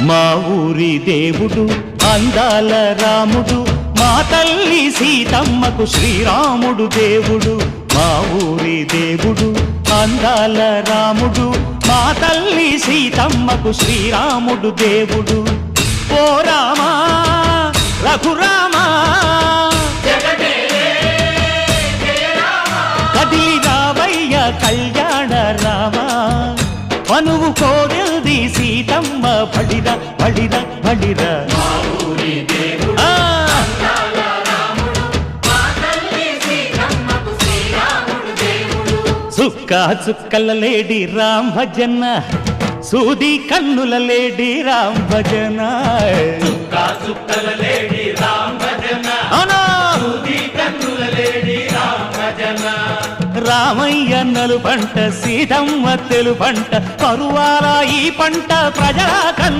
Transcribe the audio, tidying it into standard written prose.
మా ఊరి దేవుడు అందాల రాముడు, మా తల్లి సీతమ్మకు శ్రీరాముడు దేవుడు. మా ఊరి దేవుడు అందాల రాముడు, మా తల్లి సీతమ్మకు శ్రీరాముడు దేవుడు. ఓ రామా రఘురామా కదిలి రావయ్య కళ్యాణ రామా, మనువు కోరెల్ది సీతమ్మ బడిర బడిర బడిర. చుక్క చుక్కల లేడి రామ్ భజన, సూది కన్నుల లేడి రామ్ భజన. చుక్కల లేడి రామ్ భజన, సూది కన్నుల లేడి రామ్ భజన. రామయ్య నలు పంట, సీతమ్మ తెలు పంట, కరువాల ఈ పంట ప్రజల